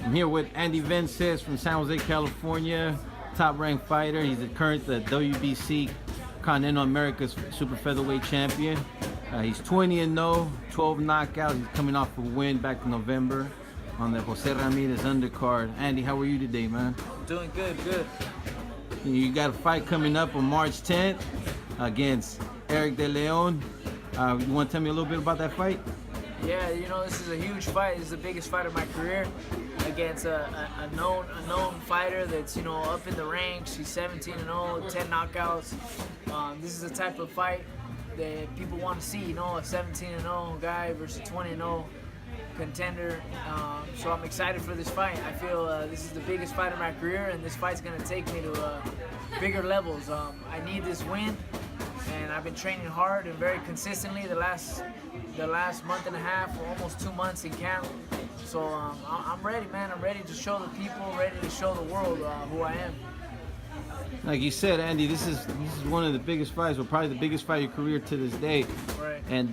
I'm here with Andy Vences from San Jose, California, top-ranked fighter. He's the current WBC Continental America's super featherweight champion. He's 20-0, 12 knockouts. He's coming off a win back in November on the Jose Ramirez undercard. Andy, how are you today, man? Doing good. You got a fight coming up on March 10th against Erick de Leon. You want to tell me a little bit about that fight? Yeah, you know, this is a huge fight. This is the biggest fight of my career against a known fighter that's, you know, up in the ranks. He's 17-0, 10 knockouts. This is the type of fight that people want to see, you know, a 17-0 guy versus 20-0 contender. So I'm excited for this fight. I feel this is the biggest fight of my career, and this fight's going to take me to bigger levels. I need this win, and I've been training hard and very consistently the last month and a half, or almost 2 months in camp. So I'm ready, man. I'm ready to show the people, ready to show the world who I am. Like you said, Andy, this is one of the biggest fights, or probably the biggest fight of your career to this day. Right. And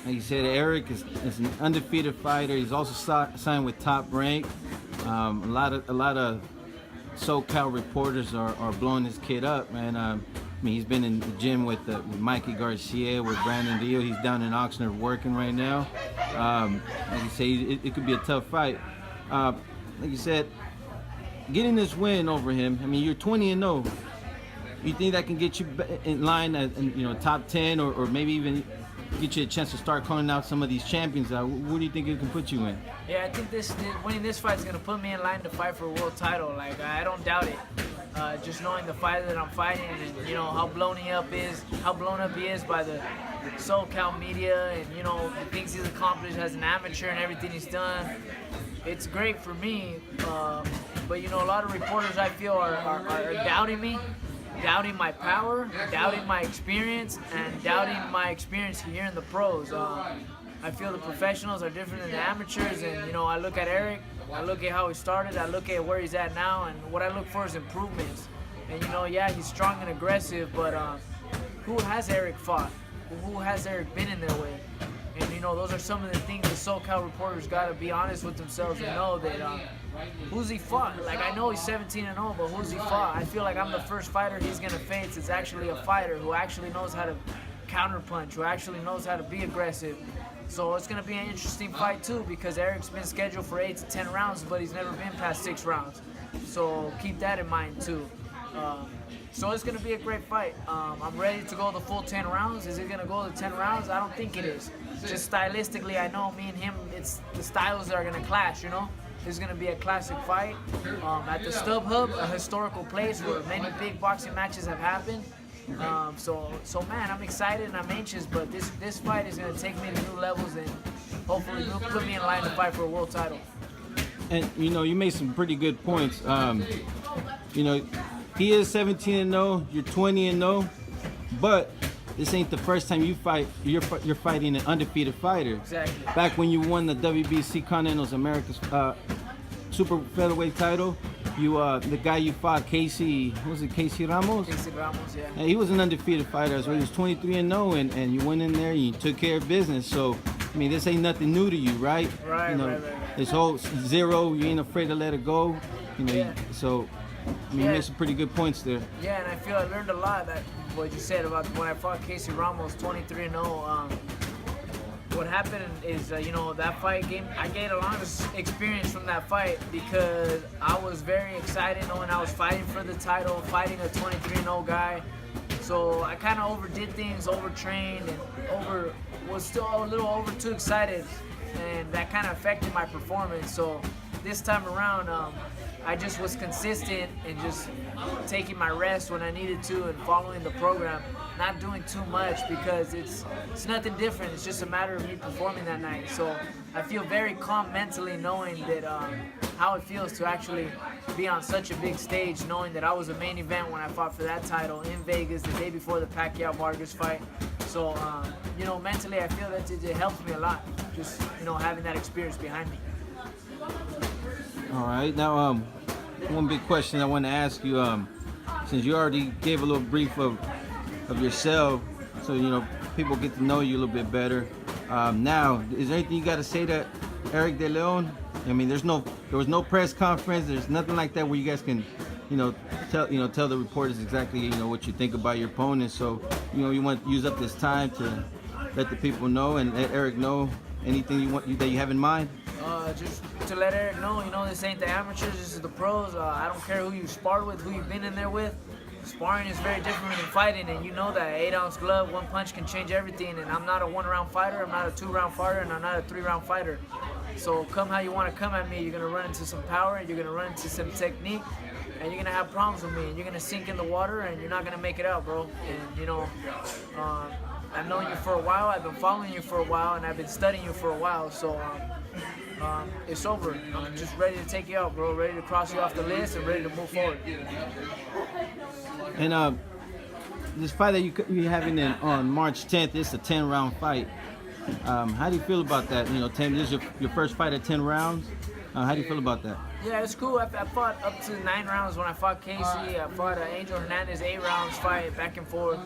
like you said, Erick is an undefeated fighter. He's also signed with Top Rank. A lot of SoCal reporters are blowing this kid up, man. I mean, he's been in the gym with Mikey Garcia, with Brandon Dio. He's down in Oxnard working right now. Like you say, it could be a tough fight. Like you said, getting this win over him, I mean, you're 20-0. You think that can get you in line at, you know, top 10, or maybe even get you a chance to start calling out some of these champions? What do you think it can put you in? Yeah, I think winning this fight is going to put me in line to fight for a world title. Like, I don't doubt it. Just knowing the fighter that I'm fighting, and you know how blown up he is by the SoCal media, and you know the things he's accomplished as an amateur and everything he's done. It's great for me, but you know, a lot of reporters, I feel, are doubting me, doubting my power, doubting my experience, and doubting my experience here in the pros. I feel the professionals are different than the amateurs, and you know, I look at Erick, I look at how he started, I look at where he's at now, and what I look for is improvements. And you know, yeah, he's strong and aggressive, but who has Erick fought? Who has Erick been in their way? And you know, those are some of the things the SoCal reporters got to be honest with themselves and know that who's he fought? Like, I know he's 17-0, but who's he fought? I feel like I'm the first fighter he's gonna face. It's actually a fighter who actually knows how to counterpunch, who actually knows how to be aggressive. So it's gonna be an interesting fight too, because Erick's been scheduled for 8 to 10 rounds, but he's never been past 6 rounds. So keep that in mind too. So it's going to be a great fight. I'm ready to go the full 10 rounds. Is it going to go the 10 rounds? I don't think it is. Just stylistically, I know me and him, it's the styles that are going to clash, you know? It's going to be a classic fight at the STUBHUB, a historical place where many big boxing matches have happened. So man, I'm excited and I'm anxious, but this fight is going to take me to new levels, and hopefully you'll put me in line to fight for a world title. And you know, you made some pretty good points. You know, he is 17-0, you're 20-0, but this ain't the first time you fight. You're fighting an undefeated fighter. Exactly. Back when you won the WBC Continental America's super featherweight title, the guy you fought, Casey Ramos? Casey Ramos, yeah. And he was an undefeated fighter as well. He was 23-0, and you went in there and you took care of business. So, I mean, this ain't nothing new to you, right? Right, you know, right. This whole zero, you ain't afraid to let it go. You know, Yeah. So, I mean, you made some pretty good points there. Yeah, and I feel I learned a lot that what you said about when I fought Casey Ramos, 23-0. What happened is, you know, that fight game, I gained a lot of experience from that fight because I was very excited knowing I was fighting for the title, fighting a 23-0 guy. So I kind of overdid things, overtrained, and was still a little too excited, and that kind of affected my performance. So this time around, I just was consistent and just taking my rest when I needed to and following the program, not doing too much because it's nothing different. It's just a matter of me performing that night. So I feel very calm mentally knowing that how it feels to actually be on such a big stage, knowing that I was a main event when I fought for that title in Vegas the day before the Pacquiao-Vargas fight. So, you know, mentally I feel that it helps me a lot, just, you know, having that experience behind me. All right, now one big question I want to ask you, since you already gave a little brief of yourself, so you know people get to know you a little bit better. Now, is there anything you got to say to Erick de Leon? I mean, there was no press conference. There's nothing like that where you guys can, tell the reporters exactly, what you think about your opponent. So, you want to use up this time to let the people know and let Erick know anything that you have in mind. Just to let Erick know, this ain't the amateurs, this is the pros. I don't care who you sparred with, who you've been in there with. Sparring is very different than fighting, and you know that 8-ounce glove, one punch can change everything. And I'm not a 1-round fighter, I'm not a 2-round fighter, and I'm not a 3-round fighter. So come how you want to come at me, you're gonna run into some power, you're gonna run into some technique, and you're gonna have problems with me, and you're gonna sink in the water, and you're not gonna make it out, bro. And I've known you for a while, I've been following you for a while, and I've been studying you for a while. So it's over. I'm just ready to take you out, bro. Ready to cross you off the list and ready to move forward. And this fight that you're having on March 10th, it's a 10-round fight. How do you feel about that? 10. This is your first fight at 10 rounds. How do you feel about that? Yeah, it's cool. I fought up to 9 rounds when I fought Casey. I fought Angel Hernandez 8 rounds fight, back and forth.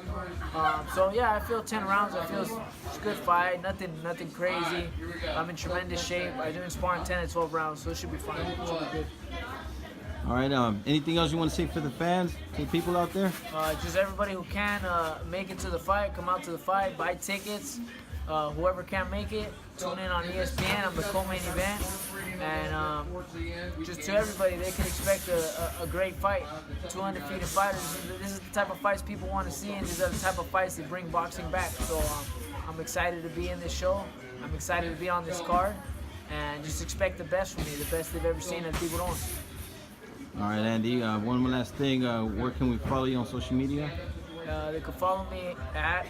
So yeah, I feel 10 rounds. I feel it's a good fight. Nothing crazy. I'm in tremendous shape. I'm doing sparring 10 to 12 rounds, so it should be fine. It should be good. All right. Anything else you want to say for the fans, to the people out there? Just everybody who can make it to the fight, come out to the fight, buy tickets. Whoever can't make it, tune in on ESPN. I'm the co-main event. And just to everybody, they can expect a great fight. 2 undefeated fighters. This is the type of fights people want to see, and these are the type of fights that bring boxing back. So I'm excited to be in this show. I'm excited to be on this card. And just expect the best from me, the best they've ever seen at TIBURÓN. All right, Andy, one more last thing. Where can we follow you on social media? They can follow me at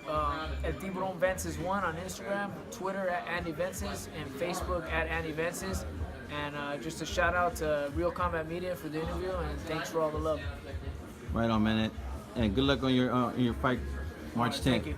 TIBURÓN Vences 1 on Instagram, Twitter at Andy Vences, and Facebook at Andy Vences. And just a shout out to Real Combat Media for the interview, and thanks for all the love. Right on, man. And good luck on your fight March 10th. Thank you.